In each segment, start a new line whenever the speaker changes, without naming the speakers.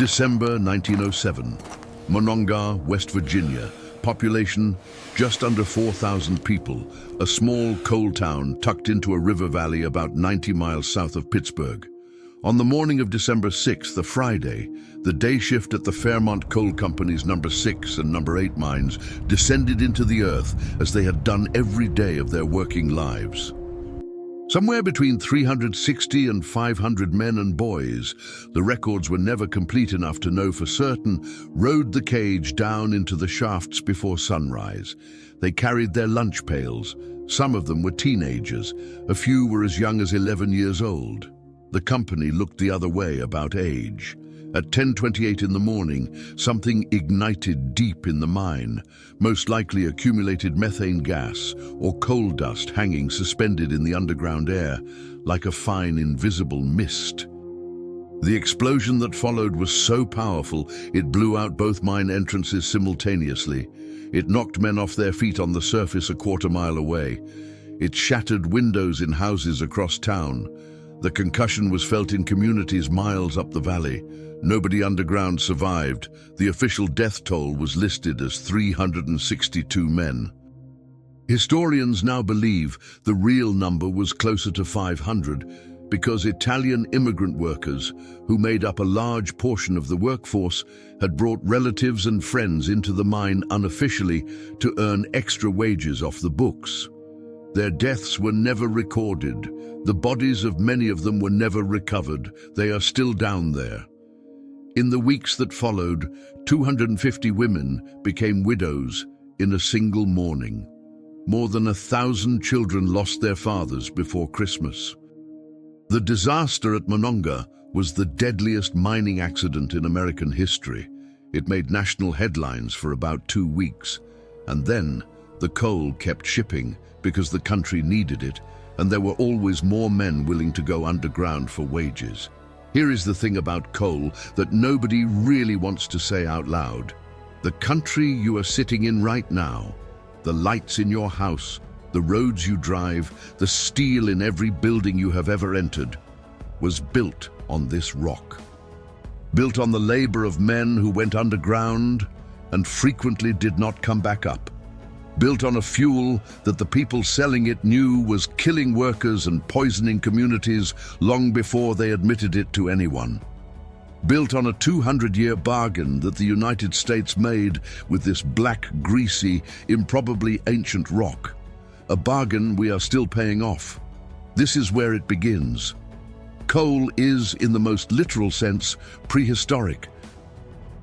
December 1907. Monongah, West Virginia. Population just under 4,000 people. A small coal town tucked into a river valley about 90 miles south of Pittsburgh. On the morning of December 6th, a Friday, the day shift at the Fairmont Coal Company's number 6 and number 8 mines descended into the earth as they had done every day of their working lives. Somewhere between 360 and 500 men and boys, the records were never complete enough to know for certain, rode the cage down into the shafts before sunrise. They carried their lunch pails. Some of them were teenagers. A few were as young as 11 years old. The company looked the other way about age. At 10:28 in the morning, something ignited deep in the mine, most likely accumulated methane gas or coal dust hanging suspended in the underground air like a fine invisible mist. The explosion that followed was so powerful it blew out both mine entrances simultaneously. It knocked men off their feet on the surface a quarter-mile away. It shattered windows in houses across town. The concussion was felt in communities miles up the valley. Nobody underground survived. The official death toll was listed as 362 men. Historians now believe the real number was closer to 500 because Italian immigrant workers, who made up a large portion of the workforce, had brought relatives and friends into the mine unofficially to earn extra wages off the books. Their deaths were never recorded. The bodies of many of them were never recovered. They are still down there. In the weeks that followed, 250 women became widows in a single morning. More than 1,000 children lost their fathers before Christmas. The disaster at Monongah was the deadliest mining accident in American history. It made national headlines for about 2 weeks. And then the coal kept shipping because the country needed it, and there were always more men willing to go underground for wages. Here is the thing about coal that nobody really wants to say out loud. The country you are sitting in right now, the lights in your house, the roads you drive, the steel in every building you have ever entered, was built on this rock. Built on the labor of men who went underground and frequently did not come back up. Built on a fuel that the people selling it knew was killing workers and poisoning communities long before they admitted it to anyone. Built on a 200-year bargain that the United States made with this black, greasy, improbably ancient rock. A bargain we are still paying off. This is where it begins. Coal is, in the most literal sense, prehistoric.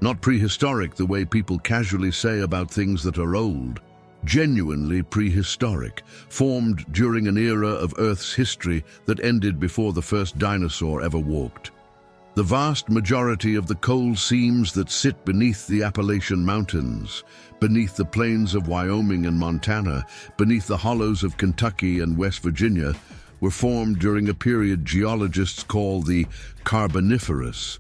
Not prehistoric the way people casually say about things that are old. Genuinely prehistoric, formed during an era of Earth's history that ended before the first dinosaur ever walked. The vast majority of the coal seams that sit beneath the Appalachian Mountains, beneath the plains of Wyoming and Montana, beneath the hollows of Kentucky and West Virginia, were formed during a period geologists call the Carboniferous,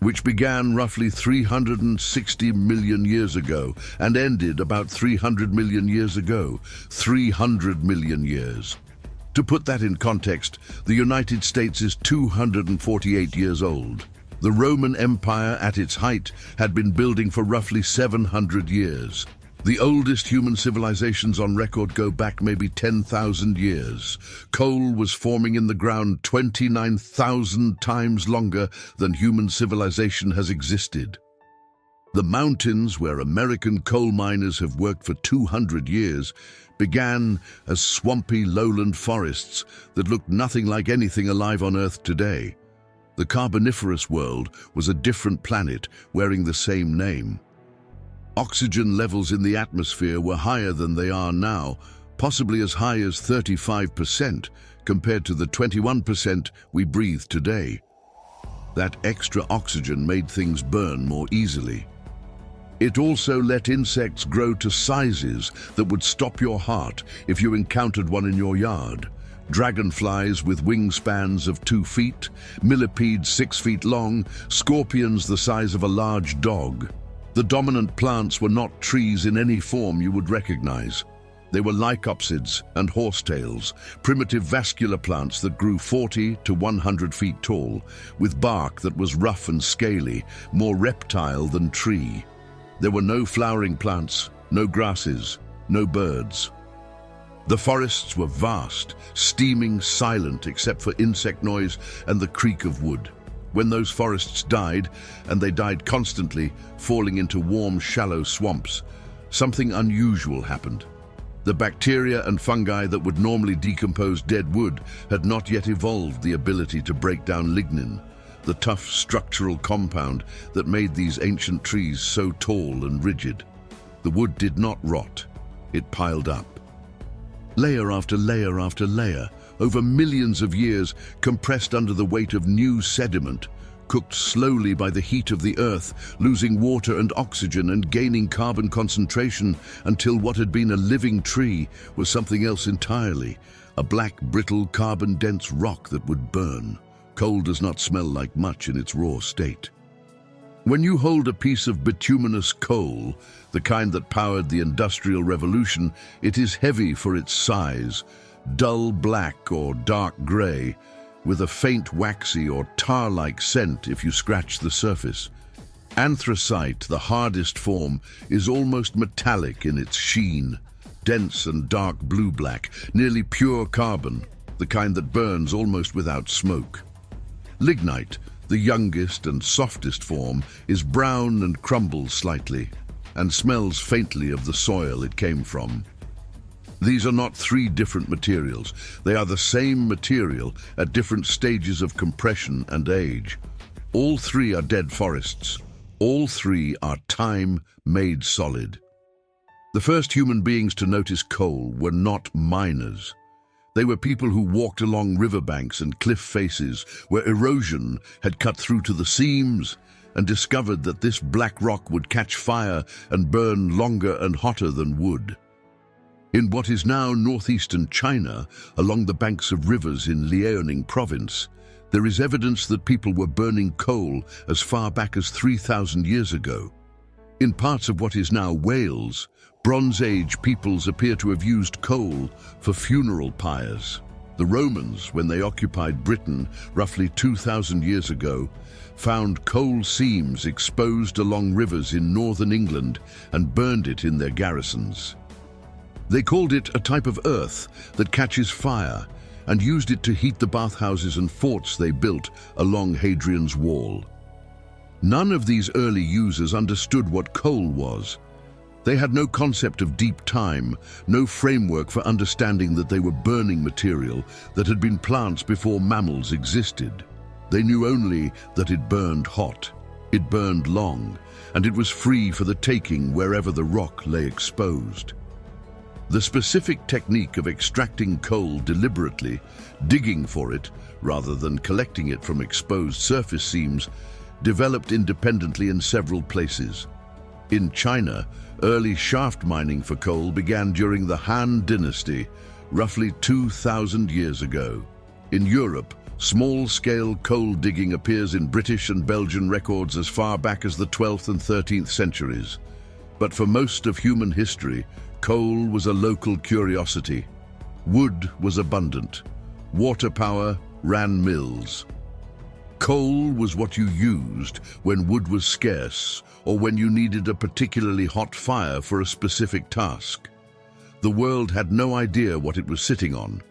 which began roughly 360 million years ago and ended about 300 million years ago. 300 million years. To put that in context, the United States is 248 years old. The Roman Empire at its height had been building for roughly 700 years. The oldest human civilizations on record go back maybe 10,000 years. Coal was forming in the ground 29,000 times longer than human civilization has existed. The mountains, where American coal miners have worked for 200 years, began as swampy lowland forests that looked nothing like anything alive on Earth today. The Carboniferous world was a different planet wearing the same name. Oxygen levels in the atmosphere were higher than they are now, possibly as high as 35% compared to the 21% we breathe today. That extra oxygen made things burn more easily. It also let insects grow to sizes that would stop your heart if you encountered one in your yard. Dragonflies with wingspans of 2 feet, millipedes 6 feet long, scorpions the size of a large dog. The dominant plants were not trees in any form you would recognize. They were lycopsids and horsetails, primitive vascular plants that grew 40 to 100 feet tall, with bark that was rough and scaly, more reptile than tree. There were no flowering plants, no grasses, no birds. The forests were vast, steaming, silent except for insect noise and the creak of wood. When those forests died, and they died constantly, falling into warm, shallow swamps, something unusual happened. The bacteria and fungi that would normally decompose dead wood had not yet evolved the ability to break down lignin, the tough structural compound that made these ancient trees so tall and rigid. The wood did not rot, it piled up. Layer after layer after layer, over millions of years, compressed under the weight of new sediment, cooked slowly by the heat of the earth, losing water and oxygen and gaining carbon concentration until what had been a living tree was something else entirely, a black, brittle, carbon-dense rock that would burn. Coal does not smell like much in its raw state. When you hold a piece of bituminous coal, the kind that powered the Industrial Revolution, it is heavy for its size, dull black or dark gray, with a faint waxy or tar-like scent if you scratch the surface. Anthracite, the hardest form, is almost metallic in its sheen, dense and dark blue-black, nearly pure carbon, the kind that burns almost without smoke. Lignite, the youngest and softest form, is brown and crumbles slightly, and smells faintly of the soil it came from. These are not three different materials. They are the same material at different stages of compression and age. All three are dead forests. All three are time made solid. The first human beings to notice coal were not miners. They were people who walked along riverbanks and cliff faces where erosion had cut through to the seams and discovered that this black rock would catch fire and burn longer and hotter than wood. In what is now northeastern China, along the banks of rivers in Liaoning province, there is evidence that people were burning coal as far back as 3,000 years ago. In parts of what is now Wales, Bronze Age peoples appear to have used coal for funeral pyres. The Romans, when they occupied Britain roughly 2,000 years ago, found coal seams exposed along rivers in northern England and burned it in their garrisons. They called it a type of earth that catches fire and used it to heat the bathhouses and forts they built along Hadrian's Wall. None of these early users understood what coal was. They had no concept of deep time, no framework for understanding that they were burning material that had been plants before mammals existed. They knew only that it burned hot, it burned long, and it was free for the taking wherever the rock lay exposed. The specific technique of extracting coal deliberately, digging for it, rather than collecting it from exposed surface seams, developed independently in several places. In China, early shaft mining for coal began during the Han Dynasty, roughly 2,000 years ago. In Europe, small-scale coal digging appears in British and Belgian records as far back as the 12th and 13th centuries. But for most of human history, coal was a local curiosity. Wood was abundant. Water power ran mills. Coal was what you used when wood was scarce or when you needed a particularly hot fire for a specific task. The world had no idea what it was sitting on.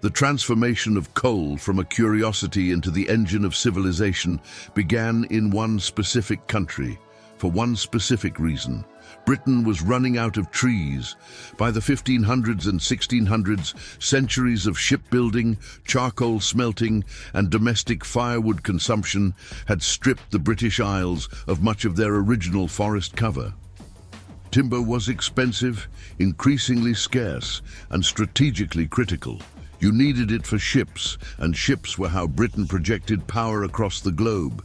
The transformation of coal from a curiosity into the engine of civilization began in one specific country, for one specific reason. Britain was running out of trees. By the 1500s and 1600s, centuries of shipbuilding, charcoal smelting, and domestic firewood consumption had stripped the British Isles of much of their original forest cover. Timber was expensive, increasingly scarce, and strategically critical. You needed it for ships, and ships were how Britain projected power across the globe.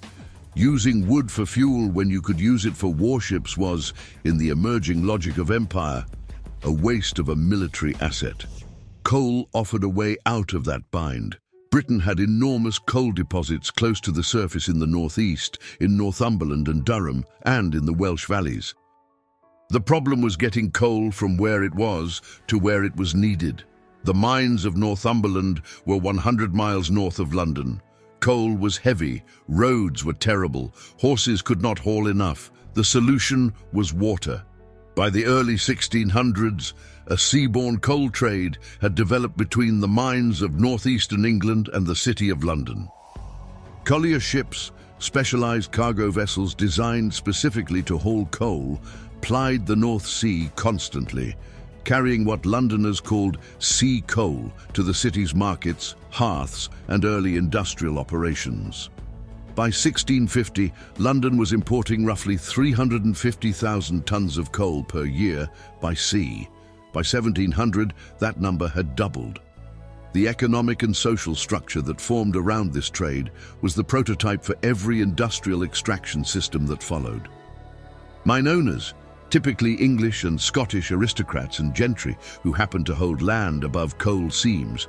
Using wood for fuel when you could use it for warships was, in the emerging logic of empire, a waste of a military asset. Coal offered a way out of that bind. Britain had enormous coal deposits close to the surface in the northeast, in Northumberland and Durham, and in the Welsh valleys. The problem was getting coal from where it was to where it was needed. The mines of Northumberland were 100 miles north of London. Coal was heavy, roads were terrible, horses could not haul enough. The solution was water. By the early 1600s, a seaborne coal trade had developed between the mines of northeastern England and the city of London. Collier ships, specialized cargo vessels designed specifically to haul coal, plied the North Sea constantly, carrying what Londoners called sea coal to the city's markets, hearths, and early industrial operations. By 1650, London was importing roughly 350,000 tons of coal per year by sea. By 1700, that number had doubled. The economic and social structure that formed around this trade was the prototype for every industrial extraction system that followed. Mine owners, typically English and Scottish aristocrats and gentry who happened to hold land above coal seams,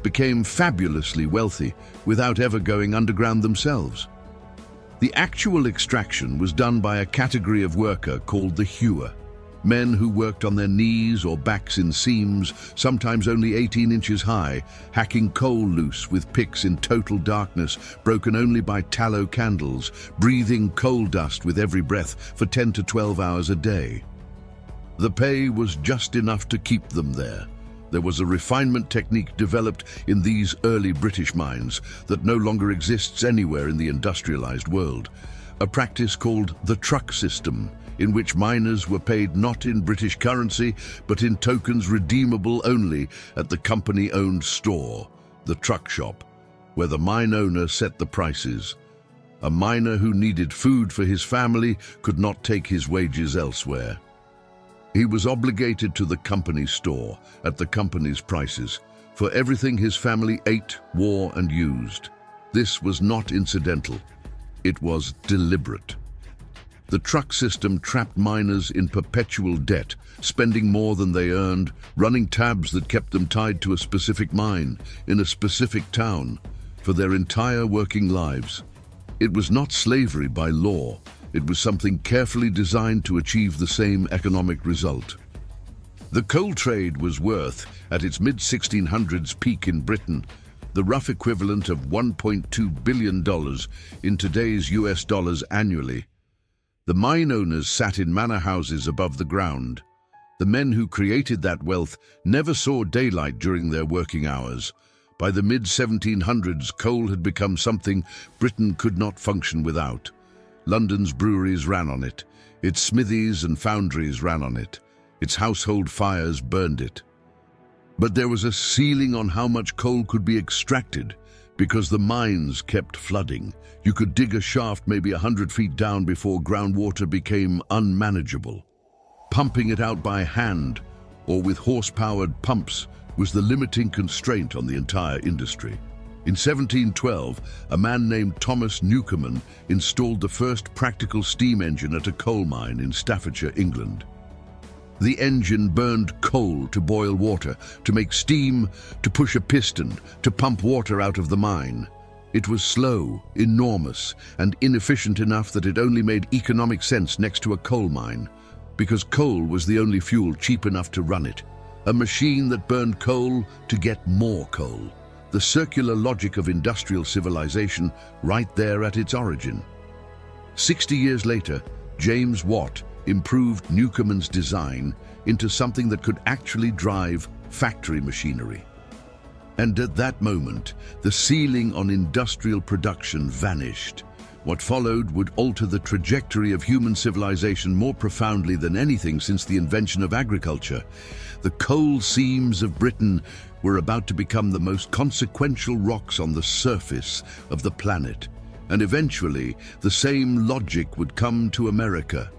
became fabulously wealthy without ever going underground themselves. The actual extraction was done by a category of worker called the hewer, men who worked on their knees or backs in seams, sometimes only 18 inches high, hacking coal loose with picks in total darkness, broken only by tallow candles, breathing coal dust with every breath for 10 to 12 hours a day. The pay was just enough to keep them there. There was a refinement technique developed in these early British mines that no longer exists anywhere in the industrialized world, a practice called the truck system, in which miners were paid not in British currency, but in tokens redeemable only at the company-owned store, the truck shop, where the mine owner set the prices. A miner who needed food for his family could not take his wages elsewhere. He was obligated to the company store at the company's prices for everything his family ate, wore, and used. This was not incidental. It was deliberate. The truck system trapped miners in perpetual debt, spending more than they earned, running tabs that kept them tied to a specific mine in a specific town for their entire working lives. It was not slavery by law. It was something carefully designed to achieve the same economic result. The coal trade was worth, at its mid-1600s peak in Britain, the rough equivalent of $1.2 billion in today's US dollars annually. The mine owners sat in manor houses above the ground. The men who created that wealth never saw daylight during their working hours. By the mid-1700s, coal had become something Britain could not function without. London's breweries ran on it. Its smithies and foundries ran on it. Its household fires burned it. But there was a ceiling on how much coal could be extracted because the mines kept flooding. You could dig a shaft maybe 100 feet down before groundwater became unmanageable. Pumping it out by hand or with horse-powered pumps was the limiting constraint on the entire industry. In 1712, a man named Thomas Newcomen installed the first practical steam engine at a coal mine in Staffordshire, England. The engine burned coal to boil water, to make steam, to push a piston, to pump water out of the mine. It was slow, enormous, and inefficient enough that it only made economic sense next to a coal mine, because coal was the only fuel cheap enough to run it. A machine that burned coal to get more coal. The circular logic of industrial civilization right there at its origin. 60 years later, James Watt improved Newcomen's design into something that could actually drive factory machinery. And at that moment, the ceiling on industrial production vanished. What followed would alter the trajectory of human civilization more profoundly than anything since the invention of agriculture. The coal seams of Britain were about to become the most consequential rocks on the surface of the planet, and eventually the same logic would come to America.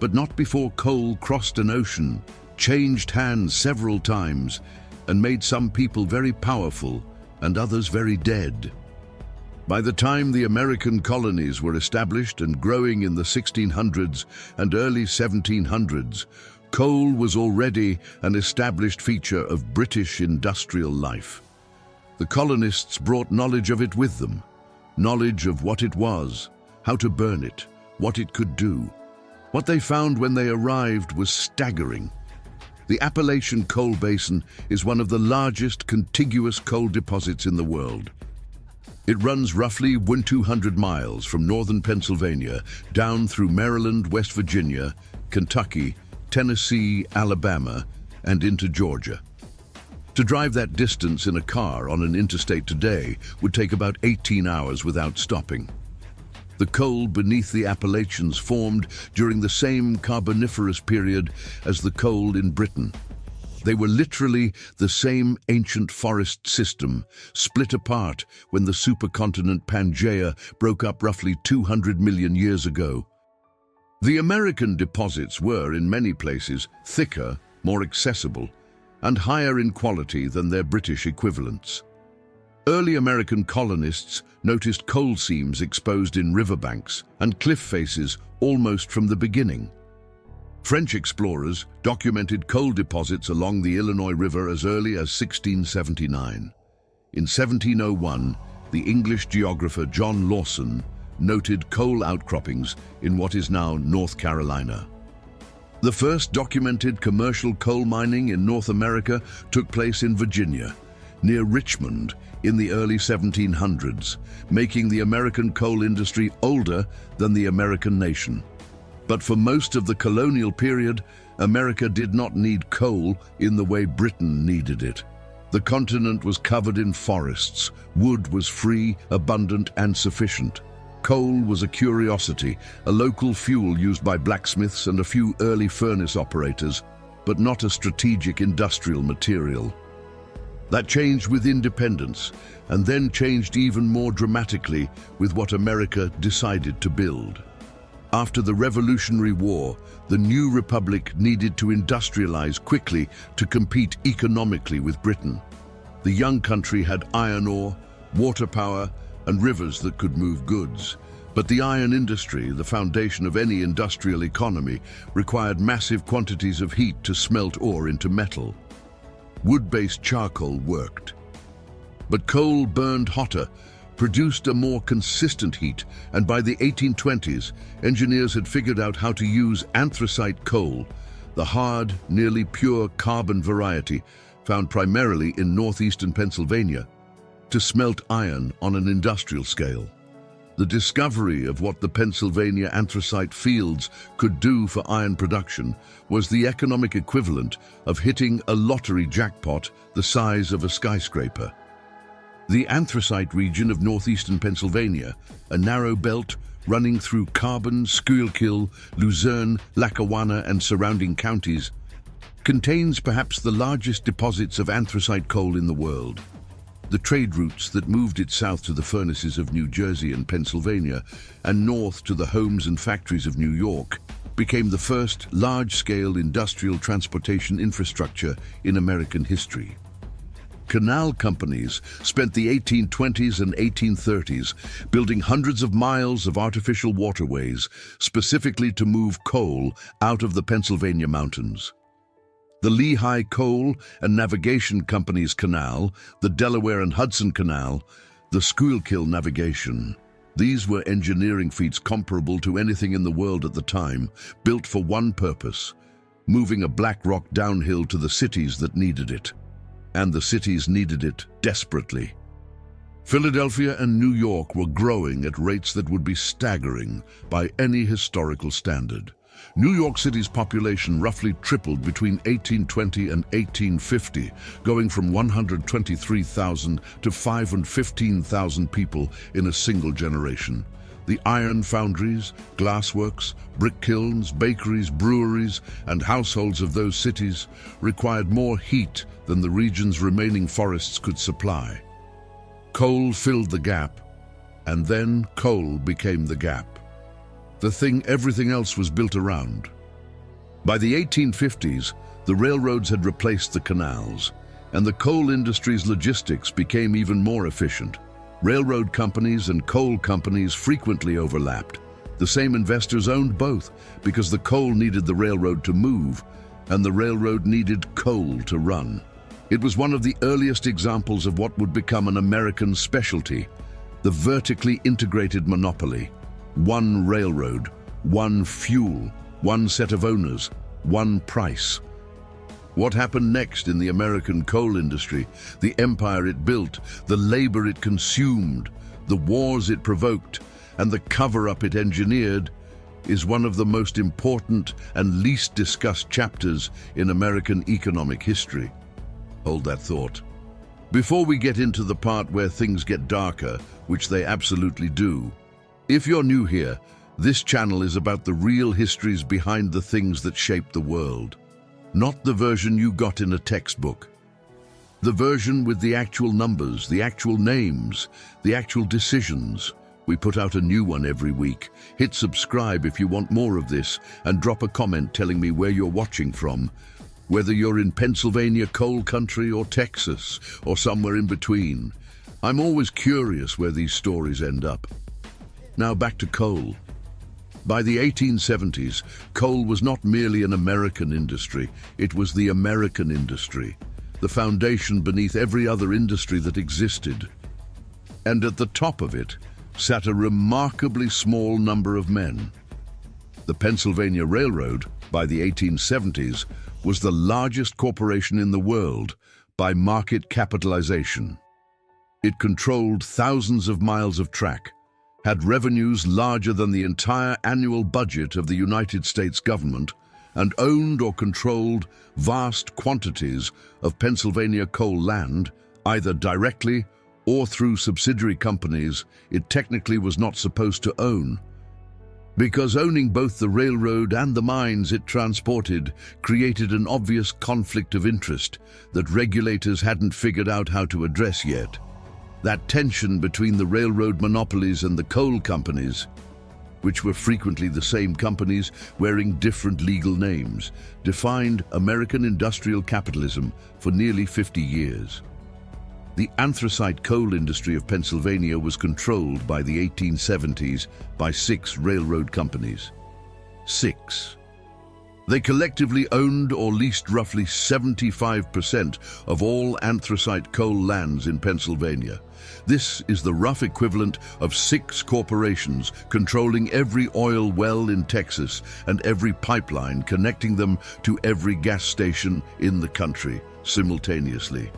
But not before coal crossed an ocean, changed hands several times, and made some people very powerful and others very dead. By the time the American colonies were established and growing in the 1600s and early 1700s, coal was already an established feature of British industrial life. The colonists brought knowledge of it with them, knowledge of what it was, how to burn it, what it could do. What they found when they arrived was staggering. The Appalachian Coal Basin is one of the largest contiguous coal deposits in the world. It runs roughly 200 miles from northern Pennsylvania down through Maryland, West Virginia, Kentucky, Tennessee, Alabama, and into Georgia. To drive that distance in a car on an interstate today would take about 18 hours without stopping. The coal beneath the Appalachians formed during the same Carboniferous period as the coal in Britain. They were literally the same ancient forest system, split apart when the supercontinent Pangaea broke up roughly 200 million years ago. The American deposits were, in many places, thicker, more accessible, and higher in quality than their British equivalents. Early American colonists noticed coal seams exposed in riverbanks and cliff faces almost from the beginning. French explorers documented coal deposits along the Illinois River as early as 1679. In 1701, the English geographer John Lawson noted coal outcroppings in what is now North Carolina. The first documented commercial coal mining in North America took place in Virginia, near Richmond, in the early 1700s, making the American coal industry older than the American nation. But for most of the colonial period, America did not need coal in the way Britain needed it. The continent was covered in forests, wood was free, abundant, and sufficient. Coal was a curiosity, a local fuel used by blacksmiths and a few early furnace operators, but not a strategic industrial material. That changed with independence, and then changed even more dramatically with what America decided to build. After the Revolutionary War, the new republic needed to industrialize quickly to compete economically with Britain. The young country had iron ore, water power, and rivers that could move goods. But the iron industry, the foundation of any industrial economy, required massive quantities of heat to smelt ore into metal. Wood-based charcoal worked. But coal burned hotter, produced a more consistent heat, and by the 1820s, engineers had figured out how to use anthracite coal, the hard, nearly pure carbon variety found primarily in northeastern Pennsylvania, to smelt iron on an industrial scale. The discovery of what the Pennsylvania anthracite fields could do for iron production was the economic equivalent of hitting a lottery jackpot the size of a skyscraper. The anthracite region of northeastern Pennsylvania, a narrow belt running through Carbon, Schuylkill, Luzerne, Lackawanna, and surrounding counties, contains perhaps the largest deposits of anthracite coal in the world. The trade routes that moved it south to the furnaces of New Jersey and Pennsylvania and north to the homes and factories of New York became the first large-scale industrial transportation infrastructure in American history. Canal companies spent the 1820s and 1830s building hundreds of miles of artificial waterways specifically to move coal out of the Pennsylvania mountains. The Lehigh Coal and Navigation Company's canal, the Delaware and Hudson Canal, the Schuylkill Navigation. These were engineering feats comparable to anything in the world at the time, built for one purpose: moving a black rock downhill to the cities that needed it. And the cities needed it desperately. Philadelphia and New York were growing at rates that would be staggering by any historical standard. New York City's population roughly tripled between 1820 and 1850, going from 123,000 to 515,000 people in a single generation. The iron foundries, glassworks, brick kilns, bakeries, breweries, and households of those cities required more heat than the region's remaining forests could supply. Coal filled the gap, and then coal became the gap. The thing everything else was built around. By the 1850s, the railroads had replaced the canals, and the coal industry's logistics became even more efficient. Railroad companies and coal companies frequently overlapped. The same investors owned both because the coal needed the railroad to move, and the railroad needed coal to run. It was one of the earliest examples of what would become an American specialty, the vertically integrated monopoly. One railroad, one fuel, one set of owners, one price. What happened next in the American coal industry, the empire it built, the labor it consumed, the wars it provoked, and the cover-up it engineered, is one of the most important and least discussed chapters in American economic history. Hold that thought. Before we get into the part where things get darker, which they absolutely do, if you're new here, this channel is about the real histories behind the things that shape the world. Not the version you got in a textbook. The version with the actual numbers, the actual names, the actual decisions. We put out a new one every week. Hit subscribe if you want more of this, and drop a comment telling me where you're watching from. Whether you're in Pennsylvania coal country or Texas or somewhere in between. I'm always curious where these stories end up. Now back to coal. By the 1870s, coal was not merely an American industry, it was the American industry, the foundation beneath every other industry that existed. And at the top of it sat a remarkably small number of men. The Pennsylvania Railroad, by the 1870s, was the largest corporation in the world by market capitalization. It controlled thousands of miles of track, had revenues larger than the entire annual budget of the United States government, and owned or controlled vast quantities of Pennsylvania coal land, either directly or through subsidiary companies it technically was not supposed to own. Because owning both the railroad and the mines it transported created an obvious conflict of interest that regulators hadn't figured out how to address yet. That tension between the railroad monopolies and the coal companies, which were frequently the same companies wearing different legal names, defined American industrial capitalism for nearly 50 years. The anthracite coal industry of Pennsylvania was controlled by the 1870s by 6 railroad companies. 6. They collectively owned or leased roughly 75% of all anthracite coal lands in Pennsylvania. This is the rough equivalent of 6 corporations controlling every oil well in Texas and every pipeline connecting them to every gas station in the country simultaneously.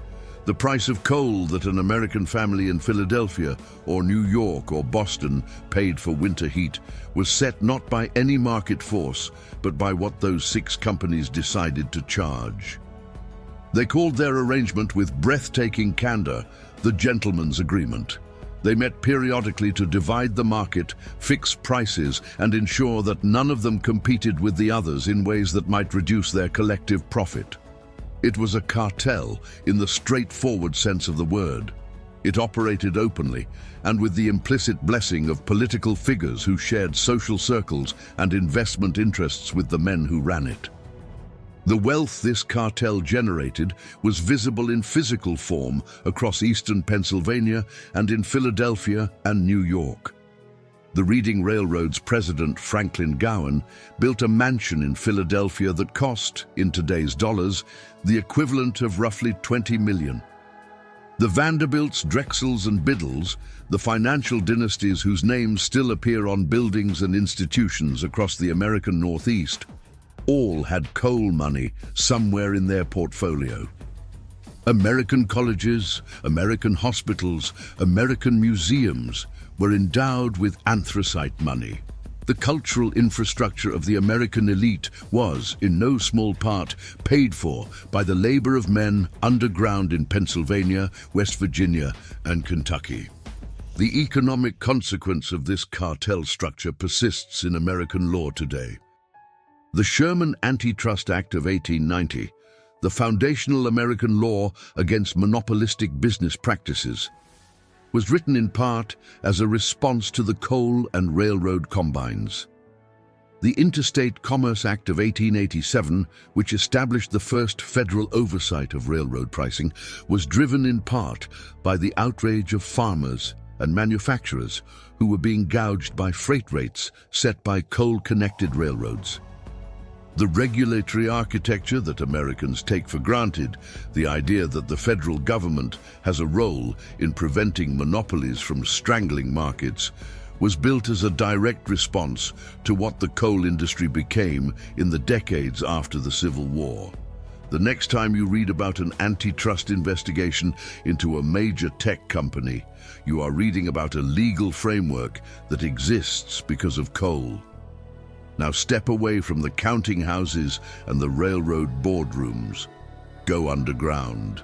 The price of coal that an American family in Philadelphia or New York or Boston paid for winter heat was set not by any market force, but by what those 6 companies decided to charge. They called their arrangement with breathtaking candor the gentleman's agreement. They met periodically to divide the market, fix prices, and ensure that none of them competed with the others in ways that might reduce their collective profit. It was a cartel in the straightforward sense of the word. It operated openly and with the implicit blessing of political figures who shared social circles and investment interests with the men who ran it. The wealth this cartel generated was visible in physical form across eastern Pennsylvania and in Philadelphia and New York. The Reading Railroad's president, Franklin Gowan, built a mansion in Philadelphia that cost, in today's dollars, the equivalent of roughly $20 million. The Vanderbilts, Drexels, and Biddles, the financial dynasties whose names still appear on buildings and institutions across the American Northeast, all had coal money somewhere in their portfolio. American colleges, American hospitals, American museums were endowed with anthracite money. The cultural infrastructure of the American elite was, in no small part, paid for by the labor of men underground in Pennsylvania, West Virginia, and Kentucky. The economic consequence of this cartel structure persists in American law today. The Sherman Antitrust Act of 1890, the foundational American law against monopolistic business practices, was written in part as a response to the coal and railroad combines. The Interstate Commerce Act of 1887, which established the first federal oversight of railroad pricing, was driven in part by the outrage of farmers and manufacturers who were being gouged by freight rates set by coal-connected railroads. The regulatory architecture that Americans take for granted, the idea that the federal government has a role in preventing monopolies from strangling markets, was built as a direct response to what the coal industry became in the decades after the Civil War. The next time you read about an antitrust investigation into a major tech company, you are reading about a legal framework that exists because of coal. Now step away from the counting houses and the railroad boardrooms. Go underground.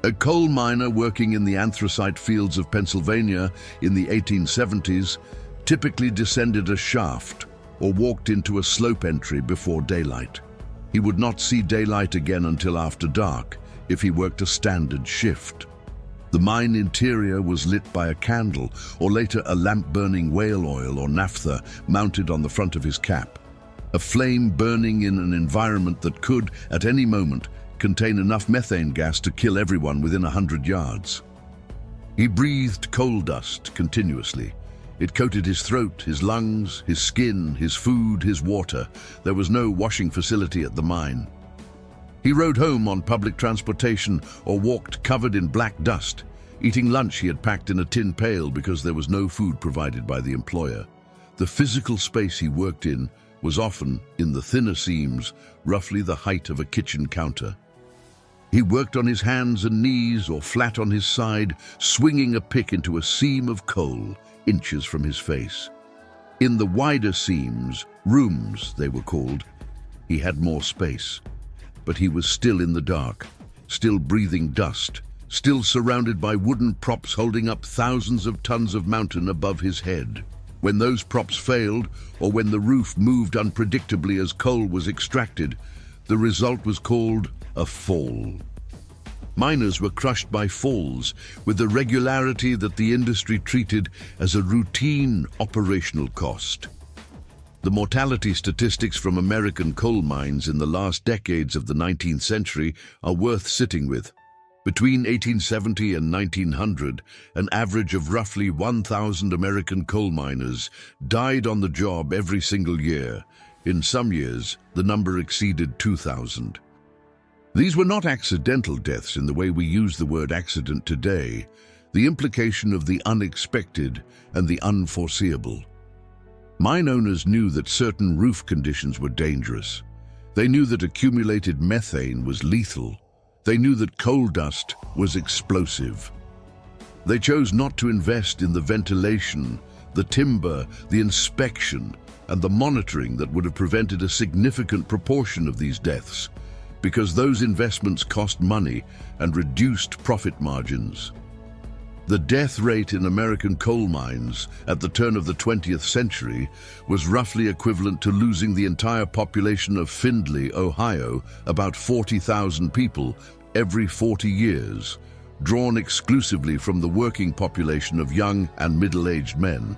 A coal miner working in the anthracite fields of Pennsylvania in the 1870s typically descended a shaft or walked into a slope entry before daylight. He would not see daylight again until after dark if he worked a standard shift. The mine interior was lit by a candle or later a lamp burning whale oil or naphtha mounted on the front of his cap. A flame burning in an environment that could, at any moment, contain enough methane gas to kill everyone within 100 yards. He breathed coal dust continuously. It coated his throat, his lungs, his skin, his food, his water. There was no washing facility at the mine. He rode home on public transportation or walked covered in black dust, eating lunch he had packed in a tin pail because there was no food provided by the employer. The physical space he worked in was often, in the thinner seams, roughly the height of a kitchen counter. He worked on his hands and knees or flat on his side, swinging a pick into a seam of coal, inches from his face. In the wider seams, rooms they were called, he had more space. But he was still in the dark, still breathing dust, still surrounded by wooden props holding up thousands of tons of mountain above his head. When those props failed, or when the roof moved unpredictably as coal was extracted, the result was called a fall. Miners were crushed by falls with the regularity that the industry treated as a routine operational cost. The mortality statistics from American coal mines in the last decades of the 19th century are worth sitting with. Between 1870 and 1900, an average of roughly 1,000 American coal miners died on the job every single year. In some years, the number exceeded 2,000. These were not accidental deaths in the way we use the word accident today, the implication of the unexpected and the unforeseeable. Mine owners knew that certain roof conditions were dangerous. They knew that accumulated methane was lethal. They knew that coal dust was explosive. They chose not to invest in the ventilation, the timber, the inspection, and the monitoring that would have prevented a significant proportion of these deaths, because those investments cost money and reduced profit margins. The death rate in American coal mines at the turn of the 20th century was roughly equivalent to losing the entire population of Findlay, Ohio, about 40,000 people, every 40 years, drawn exclusively from the working population of young and middle-aged men.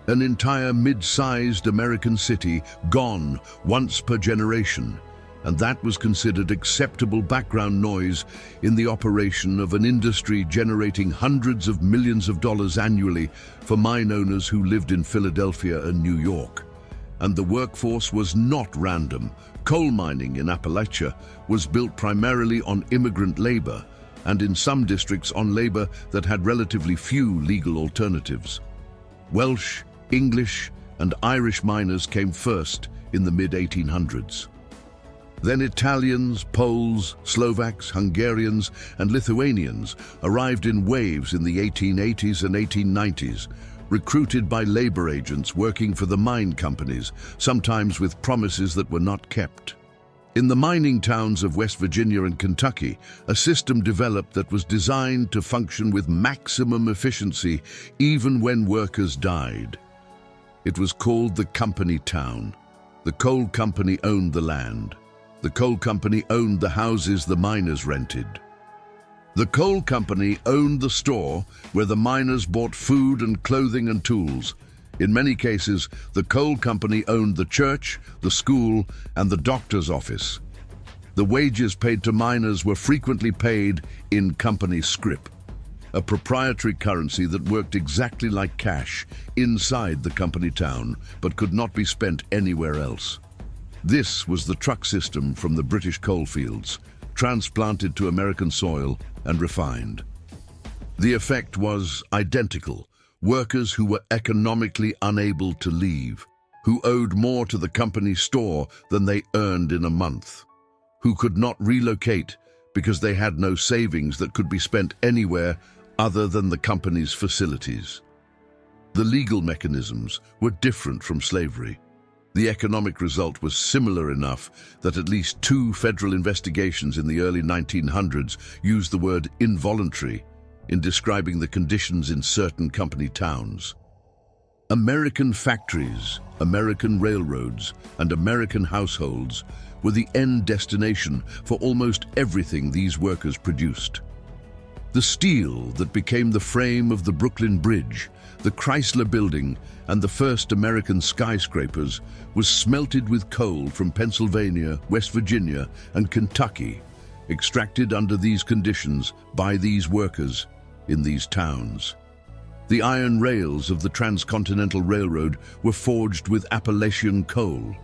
An entire mid-sized American city gone once per generation, and that was considered acceptable background noise in the operation of an industry generating hundreds of millions of dollars annually for mine owners who lived in Philadelphia and New York. And the workforce was not random. Coal mining in Appalachia was built primarily on immigrant labor, and in some districts on labor that had relatively few legal alternatives. Welsh, English, and Irish miners came first in the mid-1800s. Then Italians, Poles, Slovaks, Hungarians, and Lithuanians arrived in waves in the 1880s and 1890s, recruited by labor agents working for the mine companies, sometimes with promises that were not kept. In the mining towns of West Virginia and Kentucky, a system developed that was designed to function with maximum efficiency even when workers died. It was called the company town. The coal company owned the land. The coal company owned the houses the miners rented. The coal company owned the store where the miners bought food and clothing and tools. In many cases, the coal company owned the church, the school, and the doctor's office. The wages paid to miners were frequently paid in company scrip, a proprietary currency that worked exactly like cash inside the company town, but could not be spent anywhere else. This was the truck system from the British coalfields, transplanted to American soil and refined. The effect was identical. workers who were economically unable to leave, who owed more to the company store than they earned in a month, who could not relocate because they had no savings that could be spent anywhere other than the company's facilities. The legal mechanisms were different from slavery. The economic result was similar enough that at least 2 federal investigations in the early 1900s used the word involuntary in describing the conditions in certain company towns. American factories, American railroads, and American households were the end destination for almost everything these workers produced. The steel that became the frame of the Brooklyn Bridge, the Chrysler Building, and the first American skyscrapers was smelted with coal from Pennsylvania, West Virginia, and Kentucky, extracted under these conditions by these workers in these towns. The iron rails of the Transcontinental Railroad were forged with Appalachian coal.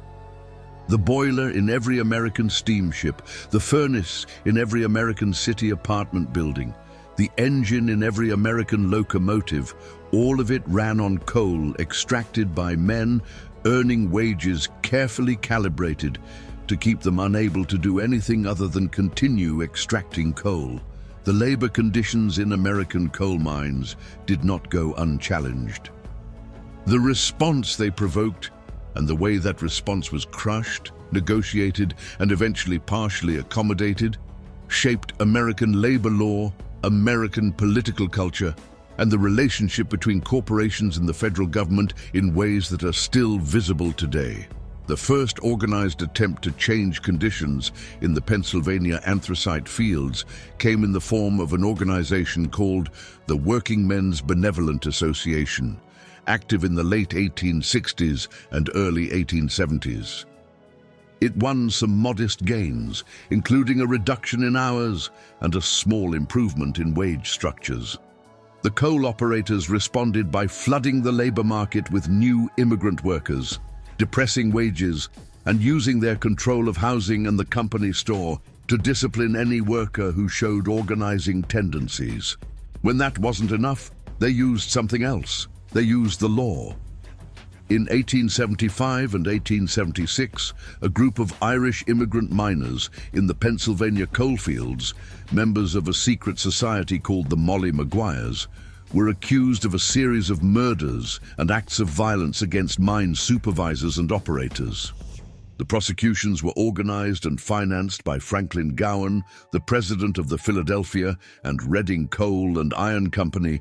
The boiler in every American steamship, the furnace in every American city apartment building, the engine in every American locomotive, all of it ran on coal extracted by men earning wages carefully calibrated to keep them unable to do anything other than continue extracting coal. The labor conditions in American coal mines did not go unchallenged. The response they provoked and the way that response was crushed, negotiated, and eventually partially accommodated shaped American labor law, American political culture, and the relationship between corporations and the federal government in ways that are still visible today. The first organized attempt to change conditions in the Pennsylvania anthracite fields came in the form of an organization called the Working Men's Benevolent Association, active in the late 1860s and early 1870s. It won some modest gains, including a reduction in hours and a small improvement in wage structures. The coal operators responded by flooding the labor market with new immigrant workers, depressing wages, and using their control of housing and the company store to discipline any worker who showed organizing tendencies. When that wasn't enough, they used something else. They used the law. In 1875 and 1876, a group of Irish immigrant miners in the Pennsylvania coalfields, members of a secret society called the Molly Maguires, were accused of a series of murders and acts of violence against mine supervisors and operators. The prosecutions were organized and financed by Franklin Gowan, the president of the Philadelphia and Reading Coal and Iron Company,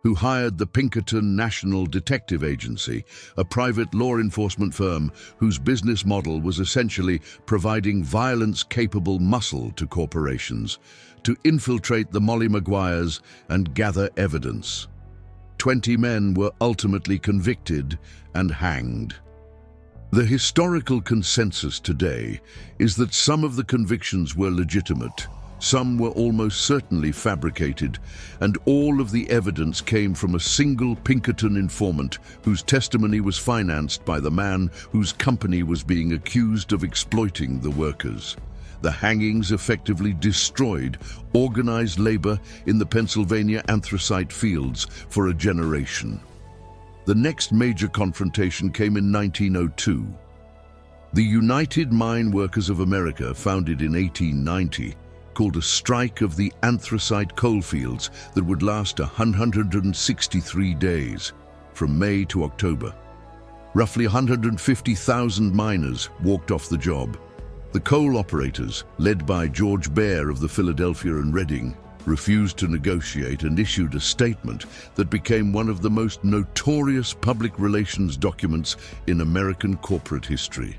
who hired the Pinkerton National Detective Agency, a private law enforcement firm whose business model was essentially providing violence-capable muscle to corporations to infiltrate the Molly Maguires and gather evidence. 20 men were ultimately convicted and hanged. The historical consensus today is that some of the convictions were legitimate, some were almost certainly fabricated, and all of the evidence came from a single Pinkerton informant whose testimony was financed by the man whose company was being accused of exploiting the workers. The hangings effectively destroyed organized labor in the Pennsylvania anthracite fields for a generation. The next major confrontation came in 1902. The United Mine Workers of America, founded in 1890, called a strike of the anthracite coalfields that would last 163 days, from May to October. Roughly 150,000 miners walked off the job. The coal operators, led by George Baer of the Philadelphia and Reading, refused to negotiate and issued a statement that became one of the most notorious public relations documents in American corporate history.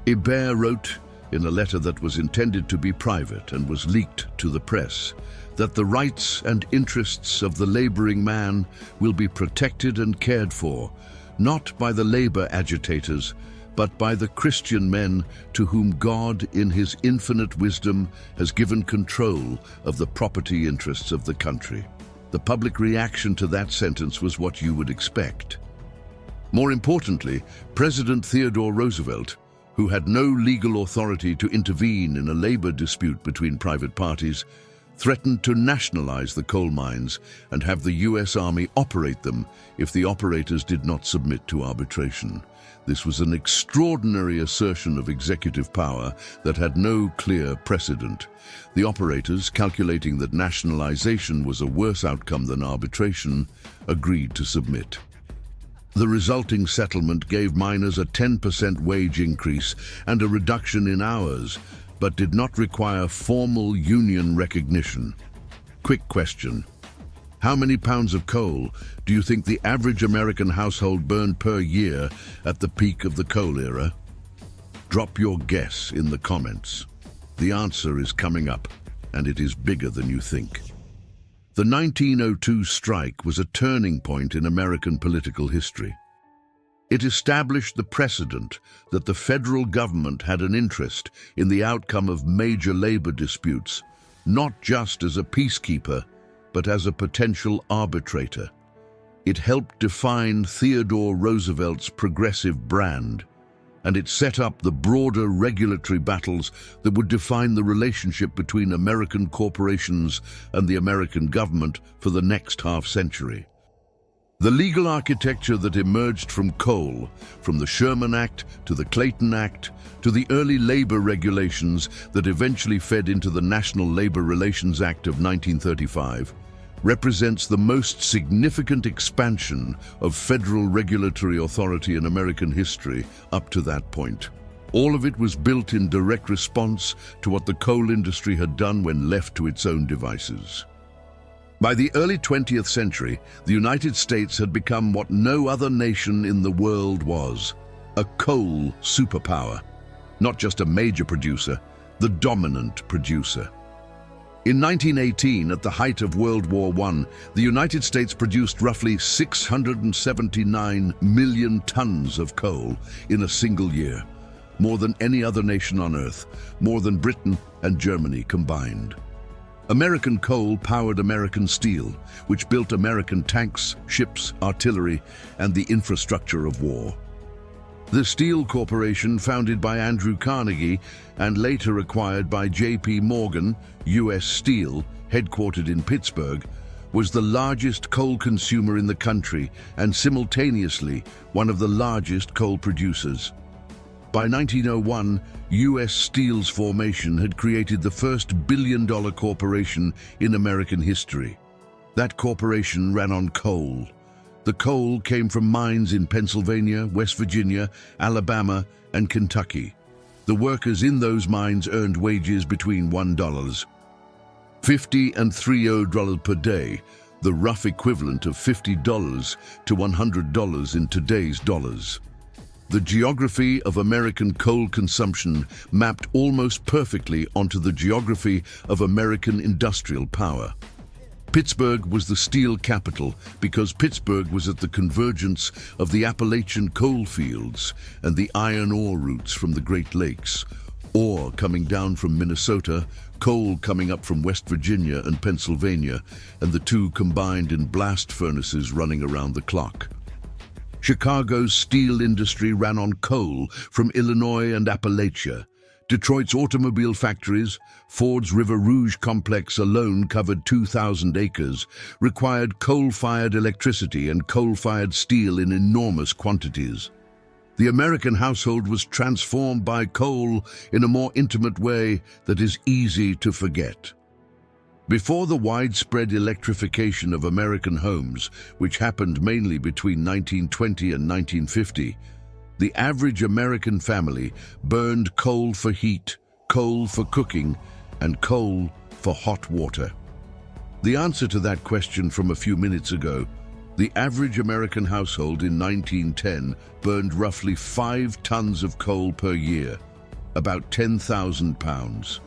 Baer wrote, in a letter that was intended to be private and was leaked to the press, that the rights and interests of the laboring man will be protected and cared for, not by the labor agitators, but by the Christian men to whom God, in his infinite wisdom, has given control of the property interests of the country. The public reaction to that sentence was what you would expect. More importantly, President Theodore Roosevelt, who had no legal authority to intervene in a labor dispute between private parties, threatened to nationalize the coal mines and have the US Army operate them if the operators did not submit to arbitration. This was an extraordinary assertion of executive power that had no clear precedent. The operators, calculating that nationalization was a worse outcome than arbitration, agreed to submit. The resulting settlement gave miners a 10% wage increase and a reduction in hours, but did not require formal union recognition. Quick question. How many pounds of coal do you think the average American household burned per year at the peak of the coal era? Drop your guess in the comments. The answer is coming up, and it is bigger than you think. The 1902 strike was a turning point in American political history. It established the precedent that the federal government had an interest in the outcome of major labor disputes, not just as a peacekeeper, but as a potential arbitrator. It helped define Theodore Roosevelt's progressive brand, and it set up the broader regulatory battles that would define the relationship between American corporations and the American government for the next half-century. The legal architecture that emerged from coal, from the Sherman Act to the Clayton Act to the early labor regulations that eventually fed into the National Labor Relations Act of 1935, represents the most significant expansion of federal regulatory authority in American history up to that point. All of it was built in direct response to what the coal industry had done when left to its own devices. By the early 20th century, the United States had become what no other nation in the world was, a coal superpower. Not just a major producer, the dominant producer. In 1918, at the height of World War I, the United States produced roughly 679 million tons of coal in a single year, more than any other nation on Earth, more than Britain and Germany combined. American coal powered American steel, which built American tanks, ships, artillery, and the infrastructure of war. The Steel Corporation, founded by Andrew Carnegie and later acquired by J.P. Morgan, U.S. Steel, headquartered in Pittsburgh, was the largest coal consumer in the country and simultaneously one of the largest coal producers. By 1901, U.S. Steel's formation had created the first billion-dollar corporation in American history. That corporation ran on coal. The coal came from mines in Pennsylvania, West Virginia, Alabama, and Kentucky. The workers in those mines earned wages between $1.50 and $3 per day, the rough equivalent of $50 to $100 in today's dollars. The geography of American coal consumption mapped almost perfectly onto the geography of American industrial power. Pittsburgh was the steel capital because Pittsburgh was at the convergence of the Appalachian coal fields and the iron ore routes from the Great Lakes, ore coming down from Minnesota, coal coming up from West Virginia and Pennsylvania, and the two combined in blast furnaces running around the clock. Chicago's steel industry ran on coal from Illinois and Appalachia. Detroit's automobile factories, Ford's River Rouge complex alone covered 2,000 acres, required coal-fired electricity and coal-fired steel in enormous quantities. The American household was transformed by coal in a more intimate way that is easy to forget. Before the widespread electrification of American homes, which happened mainly between 1920 and 1950, the average American family burned coal for heat, coal for cooking, and coal for hot water. The answer to that question from a few minutes ago: the average American household in 1910 burned roughly 5 tons of coal per year, about 10,000 pounds.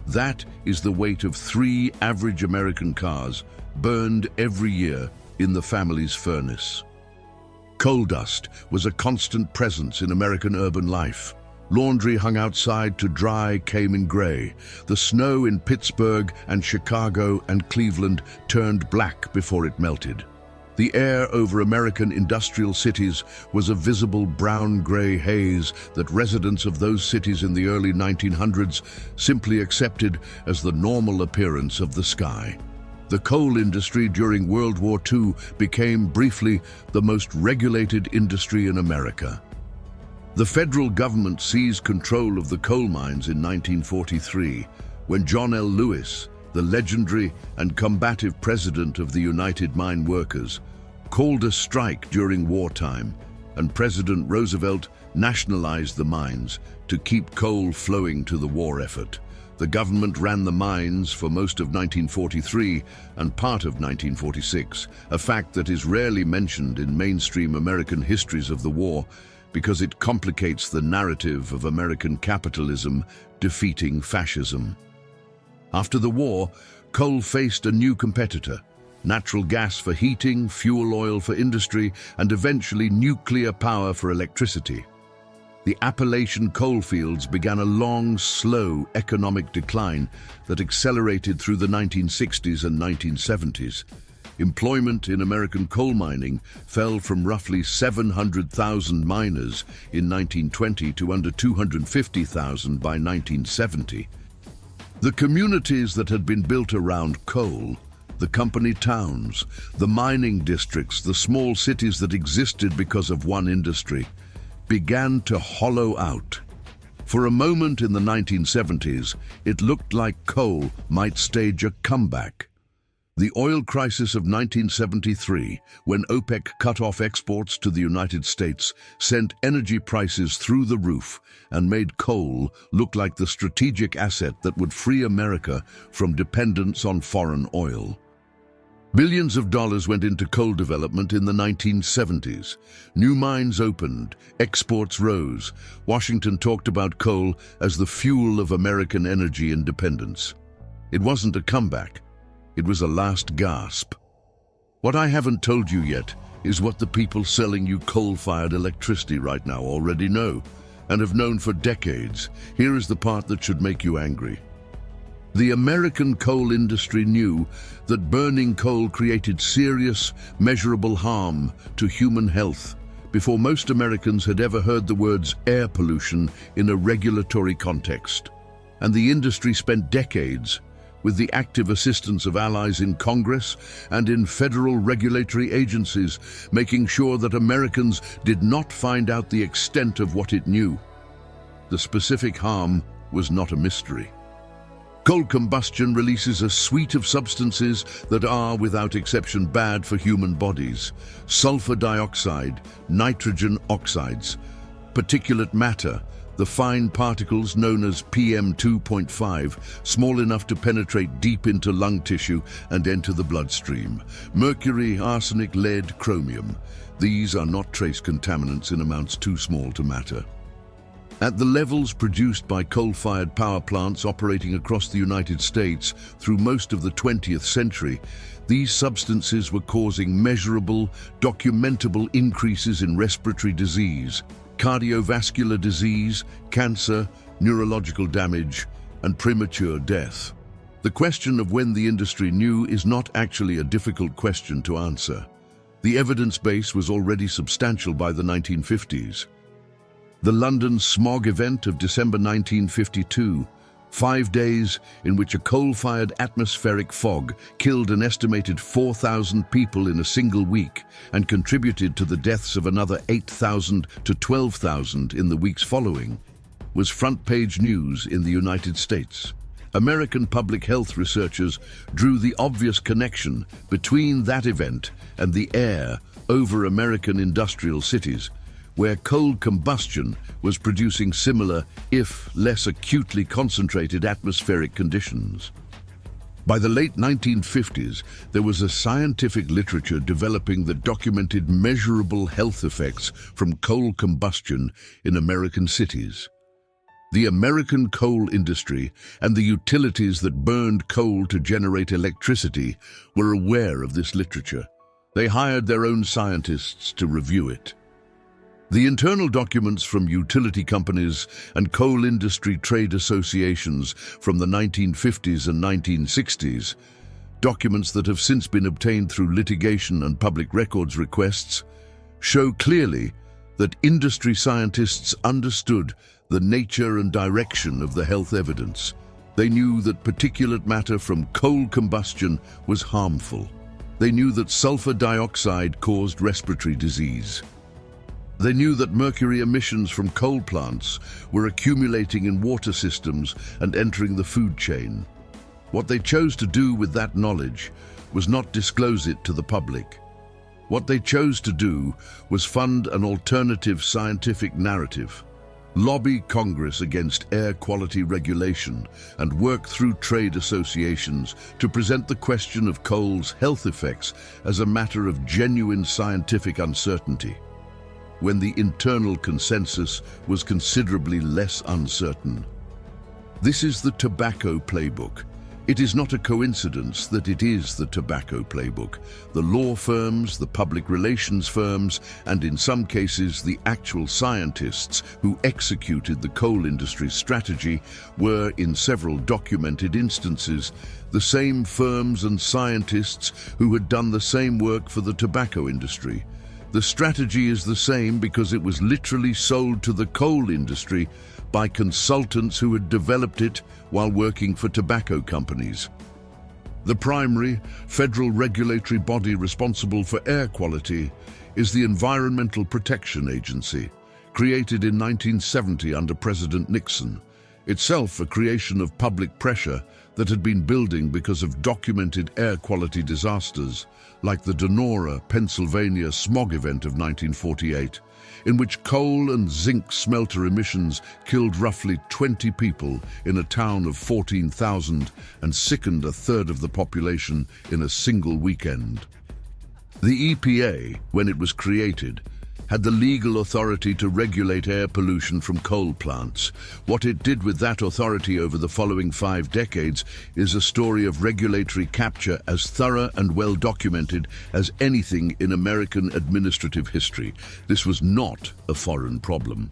That is the weight of 3 average American cars burned every year in the family's furnace. Coal dust was a constant presence in American urban life. Laundry hung outside to dry came in gray. The snow in Pittsburgh and Chicago and Cleveland turned black before it melted. The air over American industrial cities was a visible brown-gray haze that residents of those cities in the early 1900s simply accepted as the normal appearance of the sky. The coal industry during World War II became briefly the most regulated industry in America. The federal government seized control of the coal mines in 1943 when John L. Lewis, the legendary and combative president of the United Mine Workers, called a strike during wartime, and President Roosevelt nationalized the mines to keep coal flowing to the war effort. The government ran the mines for most of 1943 and part of 1946, a fact that is rarely mentioned in mainstream American histories of the war because it complicates the narrative of American capitalism defeating fascism. After the war, coal faced a new competitor: natural gas for heating, fuel oil for industry, and eventually nuclear power for electricity. The Appalachian coal fields began a long, slow economic decline that accelerated through the 1960s and 1970s. Employment in American coal mining fell from roughly 700,000 miners in 1920 to under 250,000 by 1970. The communities that had been built around coal, the company towns, the mining districts, the small cities that existed because of one industry, began to hollow out. For a moment in the 1970s, it looked like coal might stage a comeback. The oil crisis of 1973, when OPEC cut off exports to the United States, sent energy prices through the roof and made coal look like the strategic asset that would free America from dependence on foreign oil. Billions of dollars went into coal development in the 1970s. New mines opened, exports rose. Washington talked about coal as the fuel of American energy independence. It wasn't a comeback. It was a last gasp. What I haven't told you yet is what the people selling you coal-fired electricity right now already know, and have known for decades. Here is the part that should make you angry. The American coal industry knew that burning coal created serious, measurable harm to human health before most Americans had ever heard the words air pollution in a regulatory context. And the industry spent decades, with the active assistance of allies in Congress and in federal regulatory agencies, making sure that Americans did not find out the extent of what it knew. The specific harm was not a mystery. Coal combustion releases a suite of substances that are, without exception, bad for human bodies: sulfur dioxide, nitrogen oxides, particulate matter, the fine particles known as PM2.5, small enough to penetrate deep into lung tissue and enter the bloodstream, mercury, arsenic, lead, chromium. These are not trace contaminants in amounts too small to matter. At the levels produced by coal-fired power plants operating across the United States through most of the 20th century, these substances were causing measurable, documentable increases in respiratory disease, cardiovascular disease, cancer, neurological damage, and premature death. The question of when the industry knew is not actually a difficult question to answer. The evidence base was already substantial by the 1950s. The London smog event of December 1952, 5 days in which a coal-fired atmospheric fog killed an estimated 4,000 people in a single week and contributed to the deaths of another 8,000 to 12,000 in the weeks following, was front-page news in the United States. American public health researchers drew the obvious connection between that event and the air over American industrial cities, where coal combustion was producing similar, if less acutely concentrated, atmospheric conditions. By the late 1950s, there was a scientific literature developing that documented measurable health effects from coal combustion in American cities. The American coal industry and the utilities that burned coal to generate electricity were aware of this literature. They hired their own scientists to review it. The internal documents from utility companies and coal industry trade associations from the 1950s and 1960s documents that have since been obtained through litigation and public records requests, show clearly that industry scientists understood the nature and direction of the health evidence. They knew that particulate matter from coal combustion was harmful. They knew that sulfur dioxide caused respiratory disease. They knew that mercury emissions from coal plants were accumulating in water systems and entering the food chain. What they chose to do with that knowledge was not disclose it to the public. What they chose to do was fund an alternative scientific narrative, lobby Congress against air quality regulation, and work through trade associations to present the question of coal's health effects as a matter of genuine scientific uncertainty, when the internal consensus was considerably less uncertain. This is the tobacco playbook. It is not a coincidence that it is the tobacco playbook. The law firms, the public relations firms, and in some cases the actual scientists who executed the coal industry's strategy were, in several documented instances, the same firms and scientists who had done the same work for the tobacco industry. The strategy is the same because it was literally sold to the coal industry by consultants who had developed it while working for tobacco companies. The primary federal regulatory body responsible for air quality is the Environmental Protection Agency, created in 1970 under President Nixon, itself a creation of public pressure that had been building because of documented air quality disasters like the Donora, Pennsylvania smog event of 1948, in which coal and zinc smelter emissions killed roughly 20 people in a town of 14,000 and sickened a third of the population in a single weekend. The EPA, when it was created, had the legal authority to regulate air pollution from coal plants. What it did with that authority over the following 5 decades is a story of regulatory capture as thorough and well documented as anything in American administrative history. This was not a foreign problem.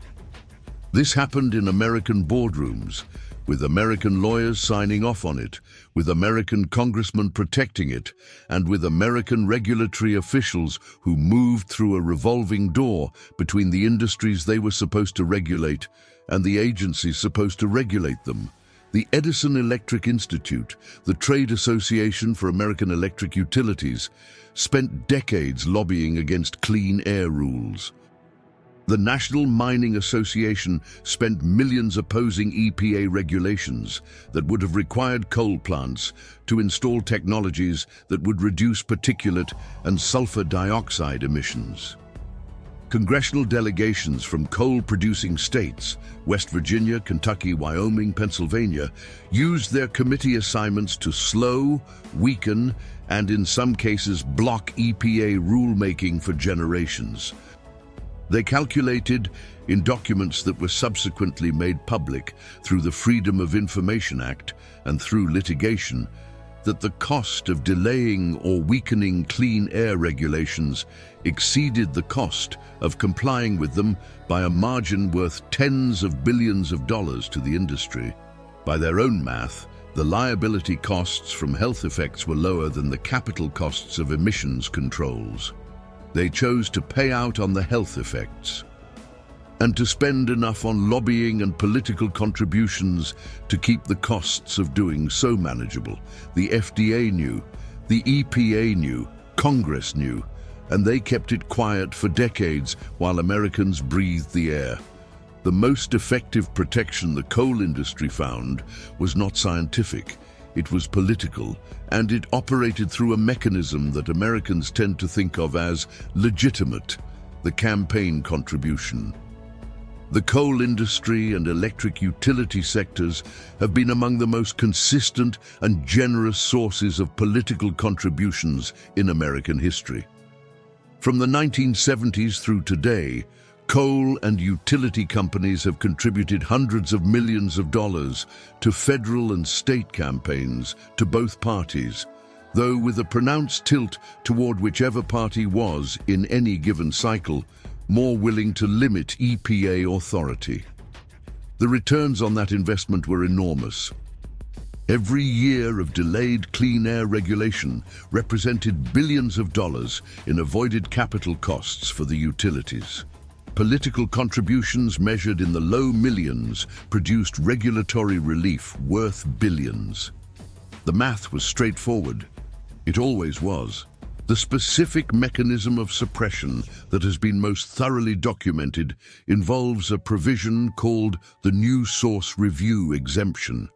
This happened in American boardrooms, with American lawyers signing off on it, with American congressmen protecting it, and with American regulatory officials who moved through a revolving door between the industries they were supposed to regulate and the agencies supposed to regulate them. The Edison Electric Institute, the trade association for American electric utilities, spent decades lobbying against clean air rules. The National Mining Association spent millions opposing EPA regulations that would have required coal plants to install technologies that would reduce particulate and sulfur dioxide emissions. Congressional delegations from coal-producing states, West Virginia, Kentucky, Wyoming, Pennsylvania, used their committee assignments to slow, weaken, and in some cases block EPA rulemaking for generations. They calculated, in documents that were subsequently made public through the Freedom of Information Act and through litigation, that the cost of delaying or weakening clean air regulations exceeded the cost of complying with them by a margin worth tens of billions of dollars to the industry. By their own math, the liability costs from health effects were lower than the capital costs of emissions controls. They chose to pay out on the health effects and to spend enough on lobbying and political contributions to keep the costs of doing so manageable. The FDA knew, the EPA knew, Congress knew, and they kept it quiet for decades while Americans breathed the air. The most effective protection the coal industry found was not scientific. It was political, and it operated through a mechanism that Americans tend to think of as legitimate, the campaign contribution. The coal industry and electric utility sectors have been among the most consistent and generous sources of political contributions in American history. From the 1970s through today, coal and utility companies have contributed hundreds of millions of dollars to federal and state campaigns to both parties, though with a pronounced tilt toward whichever party was, in any given cycle, more willing to limit EPA authority. The returns on that investment were enormous. Every year of delayed clean air regulation represented billions of dollars in avoided capital costs for the utilities. Political contributions measured in the low millions produced regulatory relief worth billions. The math was straightforward. It always was. The specific mechanism of suppression that has been most thoroughly documented involves a provision called the New Source Review exemption.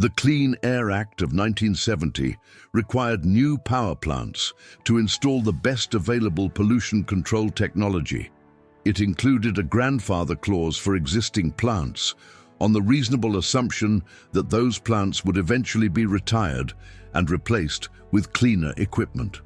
The Clean Air Act of 1970 required new power plants to install the best available pollution control technology. It included a grandfather clause for existing plants, on the reasonable assumption that those plants would eventually be retired and replaced with cleaner equipment.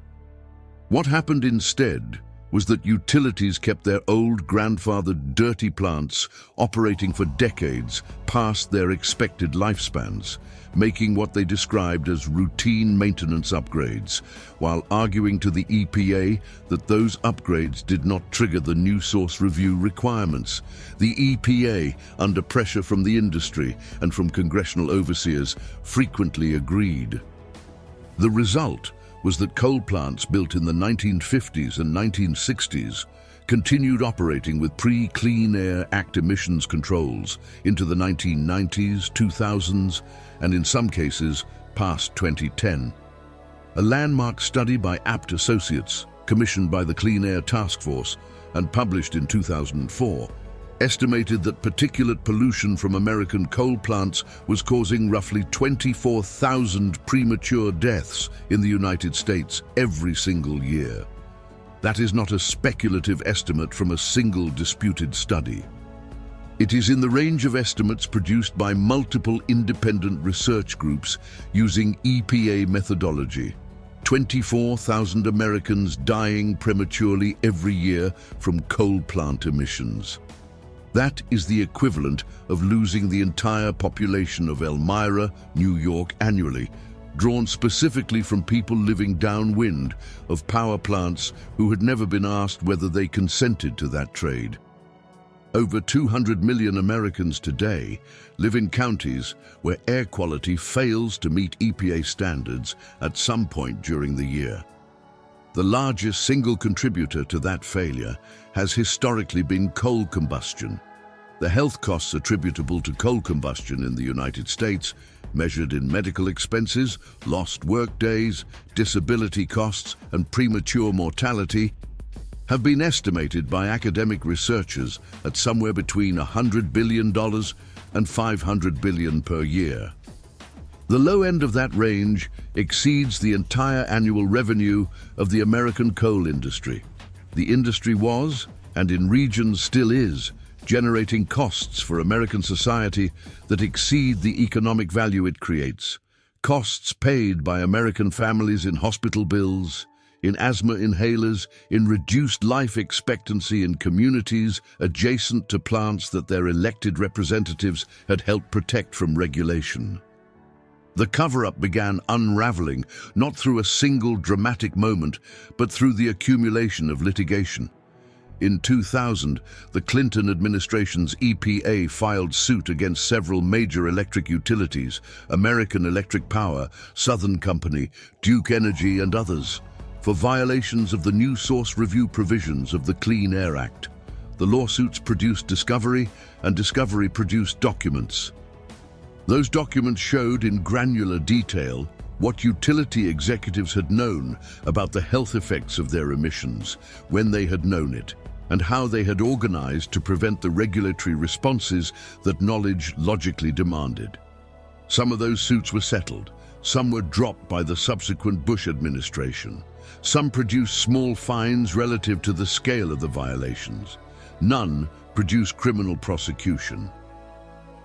What happened instead was that utilities kept their old grandfathered dirty plants operating for decades past their expected lifespans, making what they described as routine maintenance upgrades, while arguing to the EPA that those upgrades did not trigger the New Source Review requirements. The EPA, under pressure from the industry and from congressional overseers, frequently agreed. The result was that coal plants built in the 1950s and 1960s continued operating with pre-Clean Air Act emissions controls into the 1990s, 2000s, and in some cases, past 2010. A landmark study by Apt Associates, commissioned by the Clean Air Task Force and published in 2004, estimated that particulate pollution from American coal plants was causing roughly 24,000 premature deaths in the United States every single year. That is not a speculative estimate from a single disputed study. It is in the range of estimates produced by multiple independent research groups using EPA methodology. 24,000 Americans dying prematurely every year from coal plant emissions. That is the equivalent of losing the entire population of Elmira, New York annually, drawn specifically from people living downwind of power plants who had never been asked whether they consented to that trade. Over 200 million Americans today live in counties where air quality fails to meet EPA standards at some point during the year. The largest single contributor to that failure has historically been coal combustion. The health costs attributable to coal combustion in the United States, measured in medical expenses, lost work days, disability costs, and premature mortality, have been estimated by academic researchers at somewhere between $100 billion and $500 billion per year. The low end of that range exceeds the entire annual revenue of the American coal industry. The industry was, and in regions still is, generating costs for American society that exceed the economic value it creates. Costs paid by American families in hospital bills, in asthma inhalers, in reduced life expectancy in communities adjacent to plants that their elected representatives had helped protect from regulation. The cover-up began unraveling, not through a single dramatic moment, but through the accumulation of litigation. In 2000, the Clinton administration's EPA filed suit against several major electric utilities, American Electric Power, Southern Company, Duke Energy, and others, for violations of the New Source Review provisions of the Clean Air Act. The lawsuits produced discovery, and discovery produced documents. Those documents showed in granular detail what utility executives had known about the health effects of their emissions, when they had known it, and how they had organized to prevent the regulatory responses that knowledge logically demanded. Some of those suits were settled, some were dropped by the subsequent Bush administration. Some produced small fines relative to the scale of the violations. None produced criminal prosecution.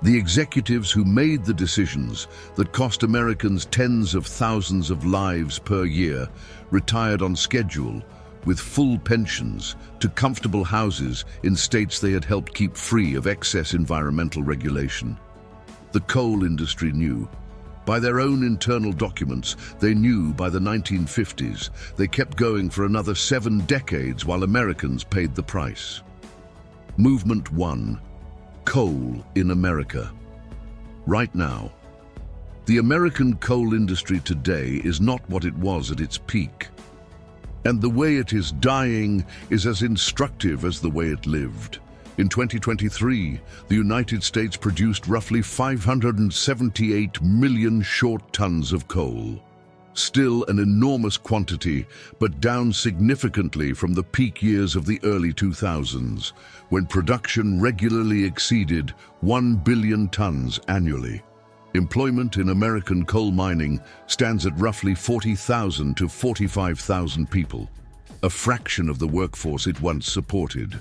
The executives who made the decisions that cost Americans tens of thousands of lives per year retired on schedule, with full pensions, to comfortable houses in states they had helped keep free of excess environmental regulation. The coal industry knew. By their own internal documents, they knew by the 1950s they kept going for another 7 decades while Americans paid the price. Movement 1. Coal in America. Right now. The American coal industry today is not what it was at its peak. And the way it is dying is as instructive as the way it lived. In 2023, the United States produced roughly 578 million short tons of coal. Still an enormous quantity, but down significantly from the peak years of the early 2000s, when production regularly exceeded 1 billion tons annually. Employment in American coal mining stands at roughly 40,000 to 45,000 people, a fraction of the workforce it once supported.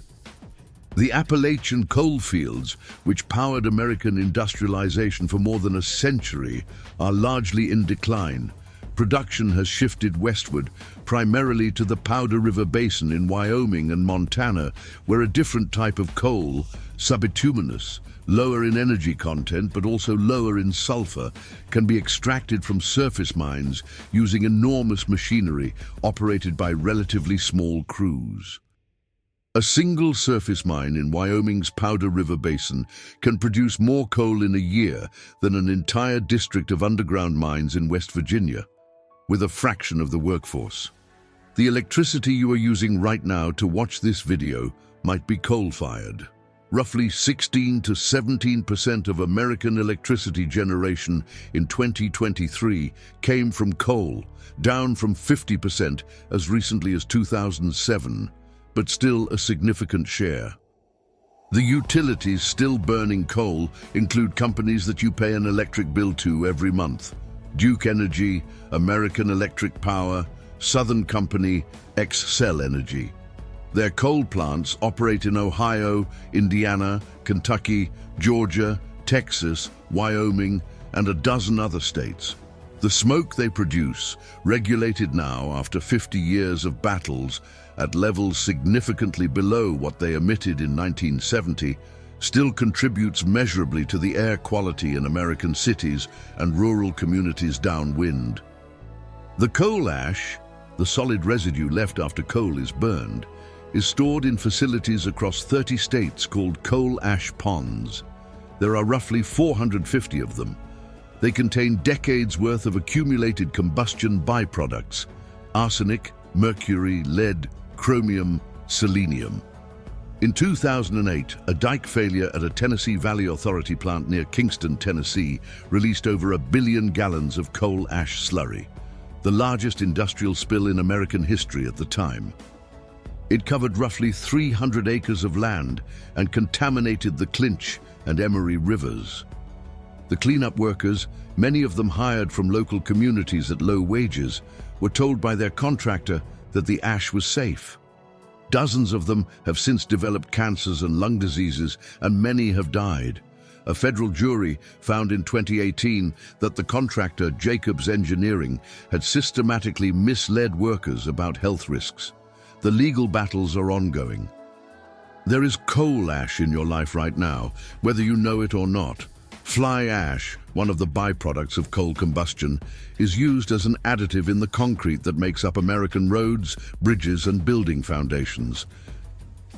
The Appalachian coal fields, which powered American industrialization for more than a century, are largely in decline. Production has shifted westward, primarily to the Powder River Basin in Wyoming and Montana, where a different type of coal, subbituminous, lower in energy content but also lower in sulfur, can be extracted from surface mines using enormous machinery operated by relatively small crews. A single surface mine in Wyoming's Powder River Basin can produce more coal in a year than an entire district of underground mines in West Virginia, with a fraction of the workforce. The electricity you are using right now to watch this video might be coal-fired. Roughly 16 to 17% of American electricity generation in 2023 came from coal, down from 50% as recently as 2007, but still a significant share. The utilities still burning coal include companies that you pay an electric bill to every month: Duke Energy, American Electric Power, Southern Company, Xcel Energy. Their coal plants operate in Ohio, Indiana, Kentucky, Georgia, Texas, Wyoming, and a dozen other states. The smoke they produce, regulated now after 50 years of battles at levels significantly below what they emitted in 1970, still contributes measurably to the air quality in American cities and rural communities downwind. The coal ash, the solid residue left after coal is burned, is stored in facilities across 30 states called coal ash ponds. There are roughly 450 of them. They contain decades' worth of accumulated combustion byproducts: arsenic, mercury, lead, chromium, selenium. In 2008, a dike failure at a Tennessee Valley Authority plant near Kingston, Tennessee, released over 1 billion gallons of coal ash slurry, the largest industrial spill in American history at the time. It covered roughly 300 acres of land and contaminated the Clinch and Emery rivers. The cleanup workers, many of them hired from local communities at low wages, were told by their contractor that the ash was safe. Dozens of them have since developed cancers and lung diseases, and many have died. A federal jury found in 2018 that the contractor, Jacobs Engineering, had systematically misled workers about health risks. The legal battles are ongoing. There is coal ash in your life right now, whether you know it or not. Fly ash, one of the byproducts of coal combustion, is used as an additive in the concrete that makes up American roads, bridges, and building foundations.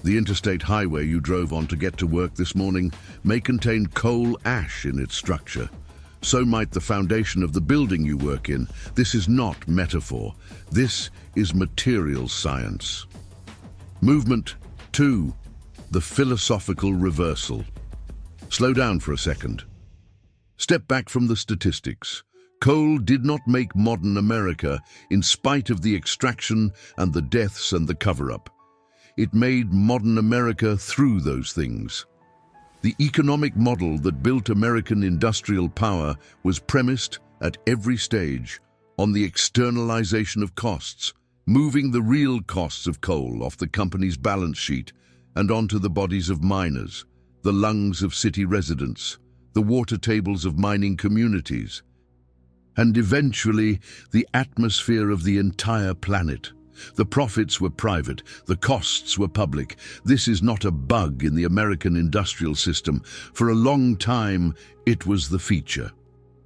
The interstate highway you drove on to get to work this morning may contain coal ash in its structure. So might the foundation of the building you work in. This is not metaphor. This is material science. Movement 2. The philosophical reversal. Slow down for a second. Step back from the statistics. Coal did not make modern America in spite of the extraction and the deaths and the cover-up. It made modern America through those things. The economic model that built American industrial power was premised at every stage on the externalization of costs, moving the real costs of coal off the company's balance sheet and onto the bodies of miners, the lungs of city residents, the water tables of mining communities, and eventually the atmosphere of the entire planet. The profits were private, the costs were public. This is not a bug in the American industrial system. For a long time, it was the feature.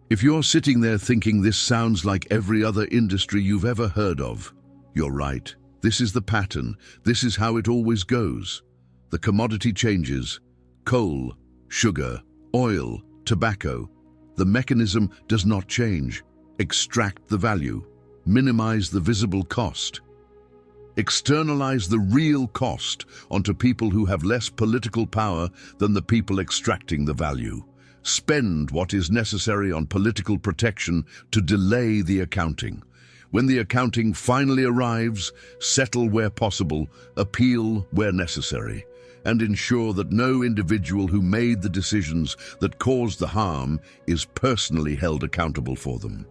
If you're sitting there thinking this sounds like every other industry you've ever heard of, you're right. This is the pattern. This is how it always goes. The commodity changes: coal, sugar, oil, tobacco. The mechanism does not change. Extract the value. Minimize the visible cost. Externalize the real cost onto people who have less political power than the people extracting the value. Spend what is necessary on political protection to delay the accounting. When the accounting finally arrives, settle where possible, appeal where necessary, and ensure that no individual who made the decisions that caused the harm is personally held accountable for them.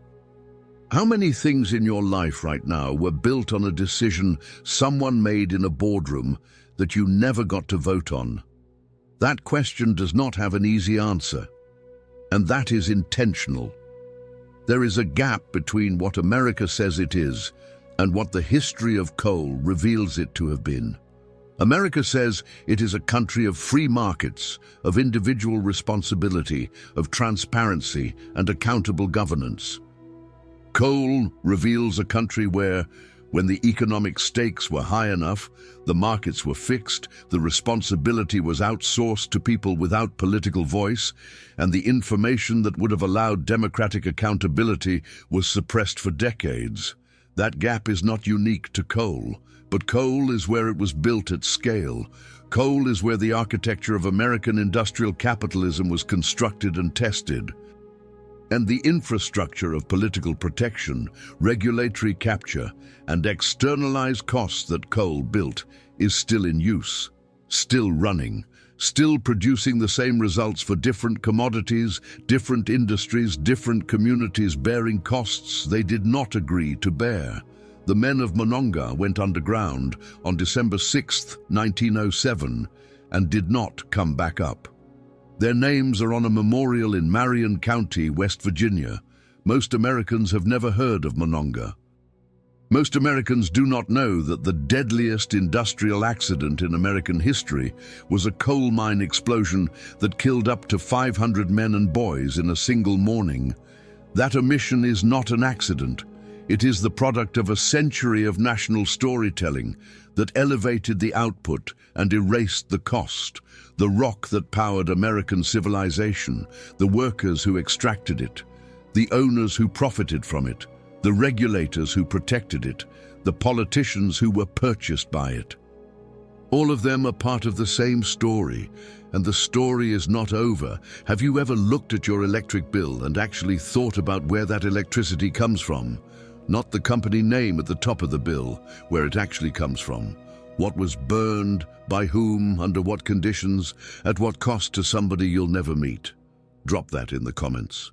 How many things in your life right now were built on a decision someone made in a boardroom that you never got to vote on? That question does not have an easy answer, and that is intentional. There is a gap between what America says it is and what the history of coal reveals it to have been. America says it is a country of free markets, of individual responsibility, of transparency and accountable governance. Coal reveals a country where, when the economic stakes were high enough, the markets were fixed, the responsibility was outsourced to people without political voice, and the information that would have allowed democratic accountability was suppressed for decades. That gap is not unique to coal, but coal is where it was built at scale. Coal is where the architecture of American industrial capitalism was constructed and tested. And the infrastructure of political protection, regulatory capture, and externalized costs that coal built is still in use, still running, still producing the same results for different commodities, different industries, different communities bearing costs they did not agree to bear. The men of Monongah went underground on December 6, 1907, and did not come back up. Their names are on a memorial in Marion County, West Virginia. Most Americans have never heard of Monongah. Most Americans do not know that the deadliest industrial accident in American history was a coal mine explosion that killed up to 500 men and boys in a single morning. That omission is not an accident. It is the product of a century of national storytelling that elevated the output and erased the cost, the rock that powered American civilization, the workers who extracted it, the owners who profited from it, the regulators who protected it, the politicians who were purchased by it. All of them are part of the same story, and the story is not over. Have you ever looked at your electric bill and actually thought about where that electricity comes from? Not the company name at the top of the bill, where it actually comes from. What was burned, by whom, under what conditions, at what cost to somebody you'll never meet. Drop that in the comments.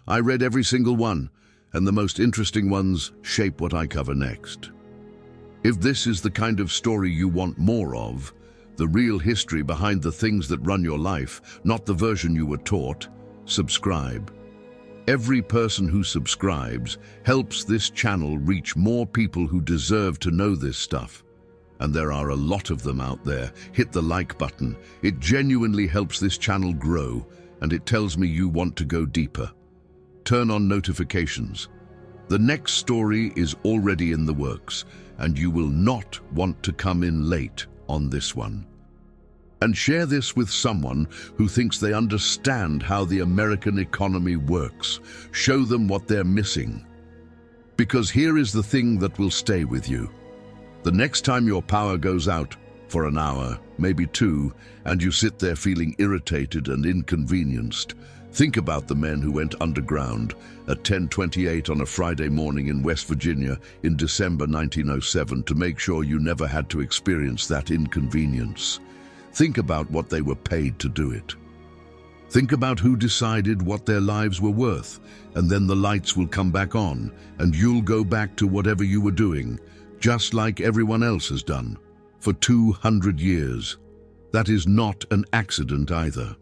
I read every single one, and the most interesting ones shape what I cover next. If this is the kind of story you want more of, the real history behind the things that run your life, not the version you were taught, subscribe. Every person who subscribes helps this channel reach more people who deserve to know this stuff. And there are a lot of them out there. Hit the like button. It genuinely helps this channel grow, and it tells me you want to go deeper. Turn on notifications. The next story is already in the works, and you will not want to come in late on this one. And share this with someone who thinks they understand how the American economy works. Show them what they're missing. Because here is the thing that will stay with you. The next time your power goes out, for an hour, maybe two, and you sit there feeling irritated and inconvenienced, think about the men who went underground at 10:28 on a Friday morning in West Virginia in December 1907 to make sure you never had to experience that inconvenience. Think about what they were paid to do it. Think about who decided what their lives were worth, and then the lights will come back on, and you'll go back to whatever you were doing, just like everyone else has done, for 200 years. That is not an accident either.